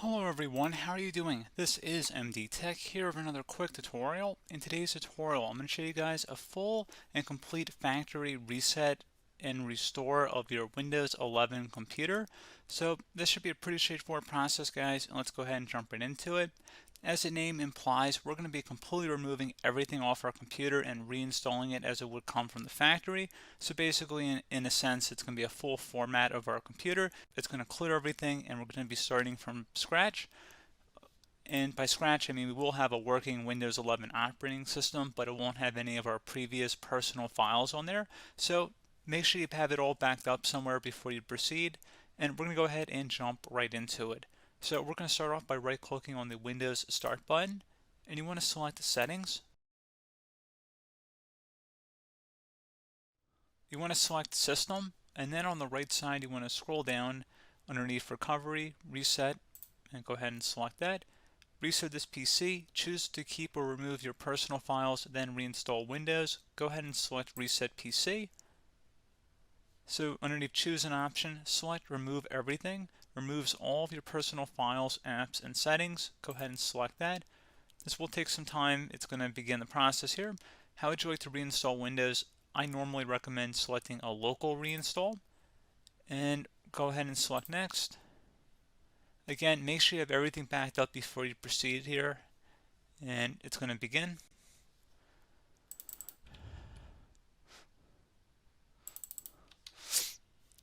Hello everyone, how are you doing? This is MD Tech here with another quick tutorial. In today's tutorial, I'm going to show you guys a full and complete factory reset and restore of your Windows 11 computer. So this should be a pretty straightforward process, guys, and let's go ahead and jump right into it. As the name implies, we're going to be completely removing everything off our computer and reinstalling it as it would come from the factory. So basically, in a sense, it's going to be a full format of our computer. It's going to clear everything, and we're going to be starting from scratch. And by scratch, I mean we will have a working Windows 11 operating system, but it won't have any of our previous personal files on there. So make sure you have it all backed up somewhere before you proceed. And we're going to go ahead and jump right into it. So we're going to start off by right-clicking on the Windows Start button, and you want to select the Settings. You want to select System, and then on the right side you want to scroll down underneath Recovery, Reset, and go ahead and select that. Reset this PC, choose to keep or remove your personal files, then reinstall Windows. Go ahead and select Reset PC. So underneath Choose an option, select Remove Everything. Removes all of your personal files, apps, and settings. Go ahead and select that. This will take some time. It's going to begin the process here. How would you like to reinstall Windows? I normally recommend selecting a local reinstall. And go ahead and select Next. Again, make sure you have everything backed up before you proceed here. And it's going to begin.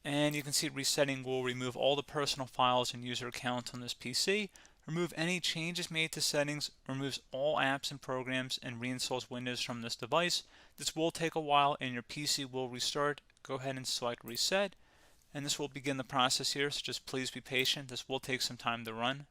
And you can see resetting will remove all the personal files and user accounts on this PC, remove any changes made to settings, removes all apps and programs, and reinstalls Windows from this device. This will take a while and your PC will restart. Go ahead and select Reset, and this will begin the process here, so just please be patient. This will take some time to run.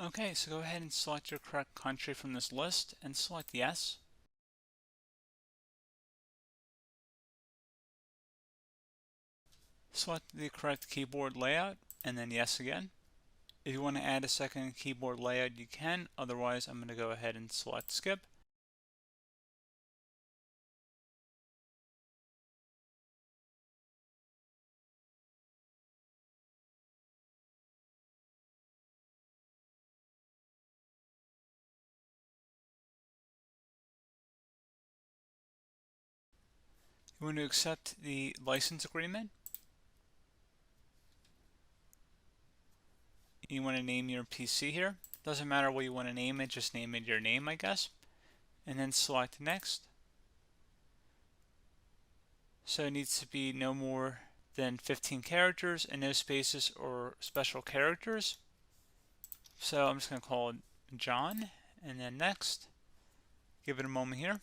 Okay, so go ahead and select your correct country from this list and select yes. Select the correct keyboard layout and then yes again. If you want to add a second keyboard layout, you can. Otherwise, I'm going to go ahead and select skip. You want to accept the license agreement. You want to name your PC here. Doesn't matter what you want to name it, just name it your name, I guess. And then select next. So it needs to be no more than 15 characters and no spaces or special characters. So I'm just going to call it John and then next. Give it a moment here.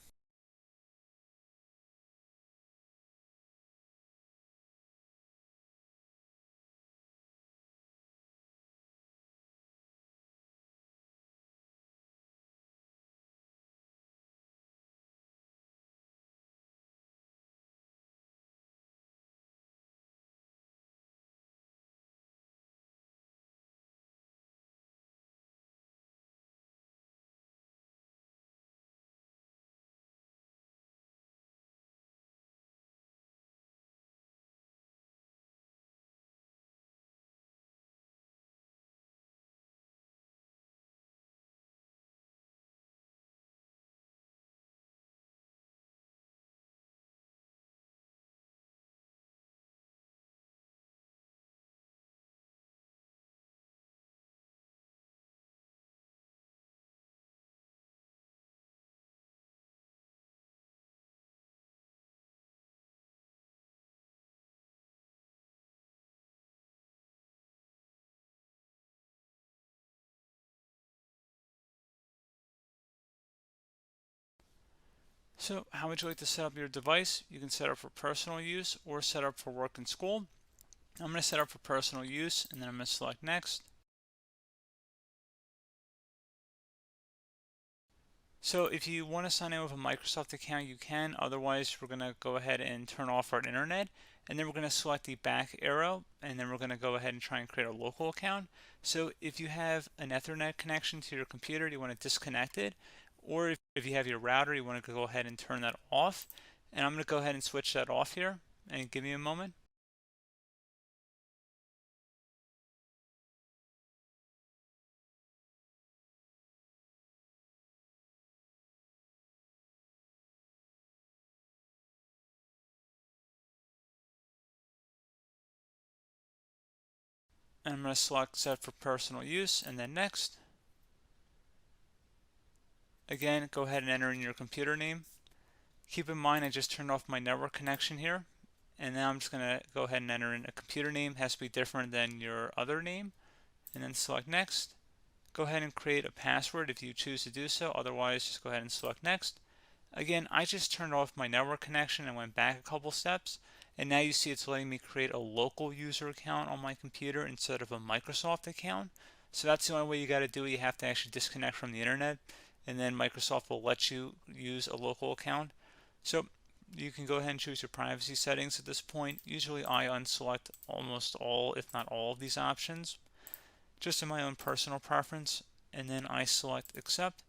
So how would you like to set up your device? You can set up for personal use or set up for work and school. I'm going to set up for personal use and then I'm going to select next. So if you want to sign in with a Microsoft account, you can. Otherwise, we're going to go ahead and turn off our internet. And then we're going to select the back arrow. And then we're going to go ahead and try and create a local account. So if you have an Ethernet connection to your computer, you want to disconnect it. Or if you have your router, you want to go ahead and turn that off. And I'm going to go ahead and switch that off here. And give me a moment. And I'm going to select set for personal use and then next. Again, go ahead and enter in your computer name. Keep in mind I just turned off my network connection here. And now I'm just going to go ahead and enter in a computer name. It has to be different than your other name. And then select next. Go ahead and create a password if you choose to do so. Otherwise, just go ahead and select next. Again, I just turned off my network connection and went back a couple steps. And now you see it's letting me create a local user account on my computer instead of a Microsoft account. So that's the only way you got to do it. You have to actually disconnect from the internet. And then Microsoft will let you use a local account. So you can go ahead and choose your privacy settings at this point. Usually I unselect almost all, if not all of these options, just in my own personal preference, and then I select accept.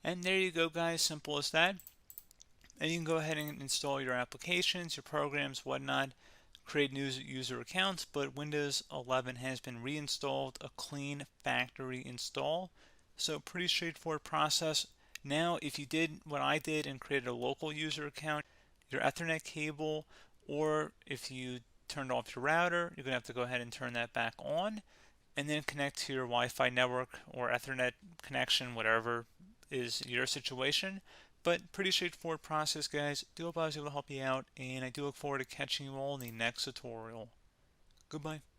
And there you go, guys, simple as that. And you can go ahead and install your applications, your programs, whatnot, create new user accounts, but Windows 11 has been reinstalled, a clean factory install. So pretty straightforward process. Now, if you did what I did and created a local user account, your Ethernet cable, or if you turned off your router, you're going to have to go ahead and turn that back on, and then connect to your Wi-Fi network or Ethernet connection, whatever is your situation. But pretty straightforward process, guys. Do hope I was able to help you out, and I do look forward to catching you all in the next tutorial. Goodbye.